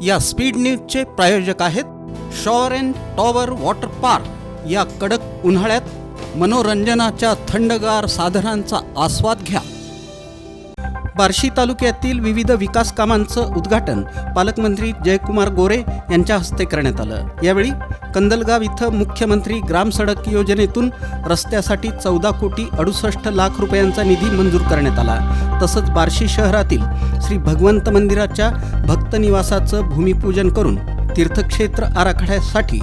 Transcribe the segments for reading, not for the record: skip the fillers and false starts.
या स्पीड न्यूजचे प्रायोजक आहेत sure and tower water park. या कडक उन्हाळ्यात मनोरंजनाच्या थंडगार साधनांचा आस्वाद घ्या। बार्शी तालुक्यातील विविध विकास कामांचं उद्घाटन पालकमंत्री जयकुमार गोरे यांच्या हस्ते करण्यात आलं। यावेळी कंदलगाव इथं मुख्यमंत्री ग्राम सडक योजनेतून रस्त्यासाठी 14 कोटी 68 लाख रुपयांचा निधी मंजूर करण्यात आला। तसंच बार्शी शहरातील श्री भगवंत मंदिराच्या भक्त निवासाचं भूमिपूजन करून तीर्थक्षेत्र आराखड्यासाठी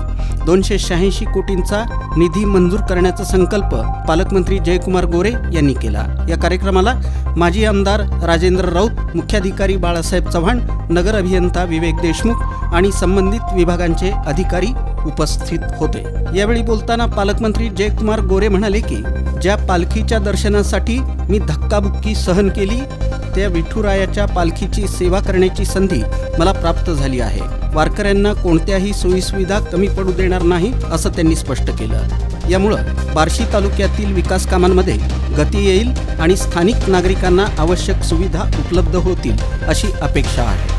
286 कोटींचा निधी मंजूर करण्याचा संकल्प पालकमंत्री जयकुमार गोरे यांनी केला। या कार्यक्रमाला माजी आमदार राजेंद्र राऊत, मुख्याधिकारी बाळासाहेब चव्हाण, नगर अभियंता विवेक देशमुख आणि संबंधित विभागांचे अधिकारी उपस्थित होते। यावेळी बोलताना पालकमंत्री जयकुमार गोरे म्हणाले की ज्या पालखीच्या दर्शनासाठी मी धक्काबुक्की सहन केली, त्या विठुरायाच्या पालखीची सेवा करण्याची संधी मला प्राप्त झाली आहे। वारकऱ्यांना कोणत्याही सोयीसुविधा कमी पडू देणार नाही असं त्यांनी स्पष्ट केलं। यामुळे बार्शी तालुक्यातील विकास कामांमध्ये गती येईल आणि स्थानिक नागरिकांना आवश्यक सुविधा उपलब्ध होतील अशी अपेक्षा आहे।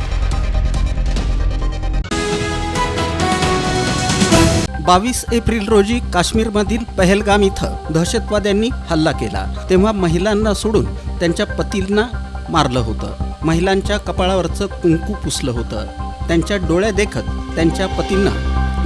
22 एप्रिल रोजी काश्मीरमधील पहलगाम इथं दहशतवाद्यांनी हल्ला केला, तेव्हा महिलांना सोडून त्यांच्या पतींना मारलं होतं। महिलांच्या कपाळावरचं कुंकू पुसलं होतं, त्यांच्या डोळ्या देखत त्यांच्या पतींना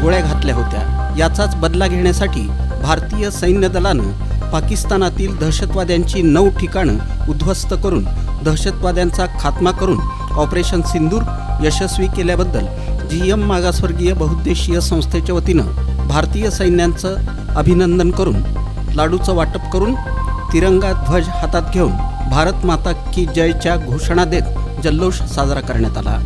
गोळ्या घातल्या होत्या। याचाच बदला घेण्यासाठी भारतीय सैन्य दलानं पाकिस्तानातील दहशतवाद्यांची 9 ठिकाणं उद्ध्वस्त करून दहशतवाद्यांचा खात्मा करून ऑपरेशन सिंदूर यशस्वी केल्याबद्दल GM मागासवर्गीय बहुउद्देशीय संस्थेच्या वतीनं भारतीय सैन्याचं अभिनंदन करून लाडूचं वाटप करून तिरंगा ध्वज हातात घेऊन भारत माता की जयच्या घोषणा देत जल्लोष साजरा करण्यात आला।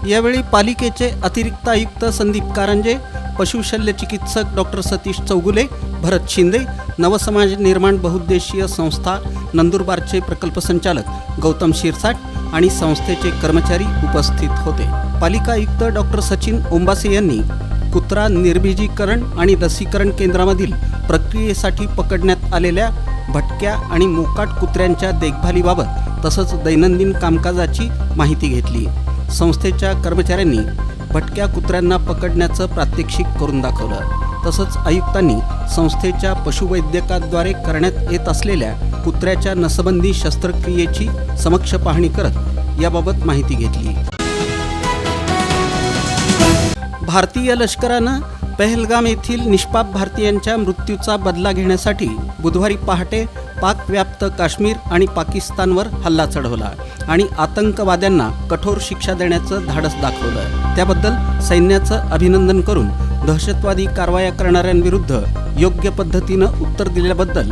यावेळी पालिकेचे अतिरिक्त आयुक्त संदीप कारंजे, पशुशल्य चिकित्सक डॉक्टर सतीश चौगुले, भरत शिंदे, नवसमाज निर्माण बहुउद्देशीय संस्था नंदुरबारचे प्रकल्प संचालक गौतम शिरसाट आणि संस्थेचे कर्मचारी उपस्थित होते। पालिका आयुक्त डॉक्टर सचिन ओंबासे यांनी कुत्रा निर्बीजीकरण आणि लसीकरण केंद्रामधील प्रक्रियेसाठी पकडण्यात आलेल्या भटक्या आणि मोकाट कुत्र्यांच्या देखभालीबाबत तसंच दैनंदिन कामकाजाची माहिती घेतली। संस्थेच्या कर्मचाऱ्यांनी भटक्या कुत्र्यांना पकडण्याचं प्रात्यक्षिक करून दाखवलं। तसंच आयुक्तांनी संस्थेच्या पशुवैद्यकाद्वारे करण्यात येत असलेल्या कुत्र्याच्या नसबंदी शस्त्रक्रियेची समक्ष पाहणी करत याबाबत माहिती घेतली। भारतीय लष्करानं पहलगाम येथील निष्पाप भारतीयांच्या मृत्यूचा बदला घेण्यासाठी बुधवारी पहाटे पाकव्याप्त काश्मीर आणि पाकिस्तानवर हल्ला चढवला आणि आतंकवाद्यांना कठोर शिक्षा देण्याचं धाडस दाखवलं। त्याबद्दल सैन्याचं अभिनंदन करून दहशतवादी कारवाया करणाऱ्यांविरुद्ध योग्य पद्धतीनं उत्तर दिल्याबद्दल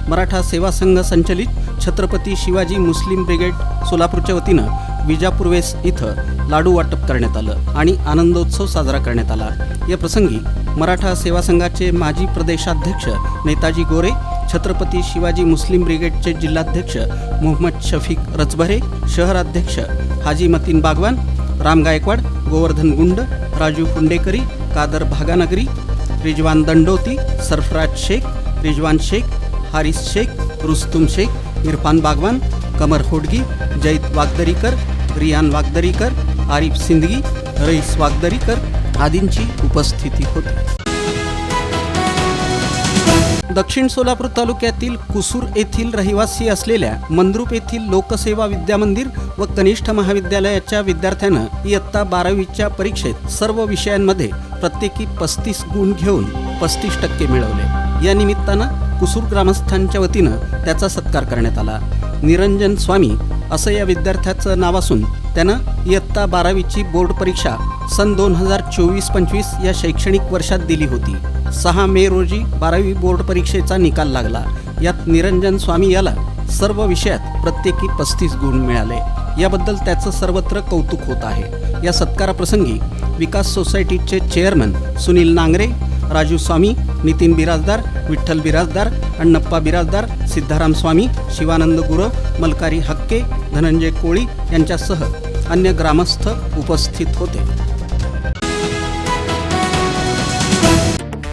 मराठा सेवा संघ संचलित छत्रपती शिवाजी मुस्लिम ब्रिगेड सोलापूरच्या वतीनं विजापूर वेस इथं लाडू वाटप करण्यात आलं आणि आनंदोत्सव साजरा करण्यात आला। या प्रसंगी मराठा सेवा संघाचे माजी प्रदेशाध्यक्ष नेताजी गोरे, छत्रपती शिवाजी मुस्लिम ब्रिगेडचे जिल्हाध्यक्ष मोहम्मद शफीक रचभरे, शहराध्यक्ष हाजी मतीन बागवान, राम गायकवाड, गोवर्धन गुंड, राजू पुंडेकरी, कादर भागानगरी, रिजवान दंडोती, सरफराज शेख, रिजवान शेख, हारिस शेख, रुस्तुम शेख, इरफान बागवान, कमर होडगी, जैद वागदरीकर, रियान वागदरीकर, आरिफ सिंदगी, रईस वागदरीकर आदींची उपस्थिती होती। दक्षिण सोलापूर तालुक्यातील कुसूर येथील रहिवासी असलेल्या मंद्रुप येथील लोकसेवा विद्यामंदिर व कनिष्ठ महाविद्यालयाच्या विद्यार्थ्यानं इयत्ता 12वीच्या परीक्षेत सर्व विषयांमध्ये प्रत्येकी 35 गुण घेऊन 35% मिळवले। या निमित्तानं कुसूर ग्रामस्थांच्या वतीनं त्याचा सत्कार करण्यात आला। निरंजन स्वामी असं या विद्यार्थ्याचं नाव असून त्यानं इयत्ता 12वीची बोर्ड परीक्षा सन 2024-25 या शैक्षणिक वर्षात दिली होती। 6 मे रोजी 12वी बोर्ड परीक्षेचा निकाल लागला। यात निरंजन स्वामी याला सर्व विषयात प्रत्येकी 35 गुण मिळाले। याबद्दल त्याचं सर्वत्र कौतुक होत आहे। या सत्काराप्रसंगी विकास सोसायटीचे चेअरमन सुनील नांगरे, राजू स्वामी, नितीन बिराजदार, विठ्ठल बिराजदार, अण्णप्पा बिराजदार, सिद्धाराम स्वामी, शिवानंद गुरव, मलकारी हक्के, धनंजय कोळी यांच्यासह अन्य ग्रामस्थ उपस्थित होते।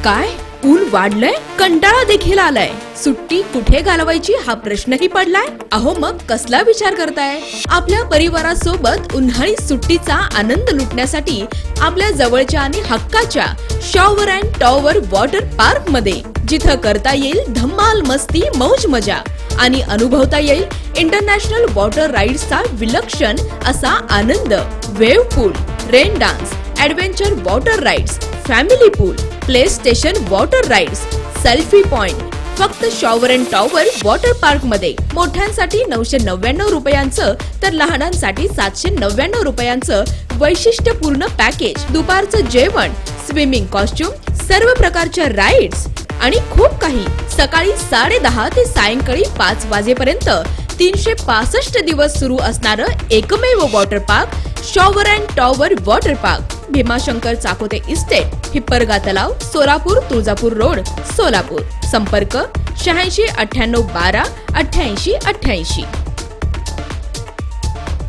काय ऊन वाढलंय, कंटाळा देखील आलाय। सुट्टी कुठे घालवायची हा प्रश्नही पडलाय? अहो मग कसला विचार करताय? आपल्या परिवारासोबत उन्हाळी सुट्टीचा आनंद लुटण्यासाठी आपल्या जवळच्या आणि हक्काच्या shower and tower water park मध्ये, जिथं करता येईल धम्माल मस्ती मौज मजा आणि अनुभवता येईल इंटरनॅशनल वॉटर राईड्सचा विलक्षण असा आनंद. Wave pool, rain dance, adventure water rides, family pool, play station water rides, selfie point, फक्त shower and tower water park मध्ये. मोठ्यांसाठी 999 रुपयांचं तर लहानांसाठी 799 रुपयांचं वैशिष्ट्यपूर्ण पॅकेज. दुपारचं जेवण, स्विमिंग कॉस्ट्युम, सर्व प्रकारच्या राईड्स आणि खूप काही. सकाळी 10:30 ते सायंकाळी 5 वाजेपर्यंत 365 दिवस सुरू असणारं एकमेव water park shower and tower water park. Bhimashankar Chakote estate, Hipparga तलाव, सोलापूर, तुळजापूर रोड, सोलापूर. संपर्क 86 98 12 88 88.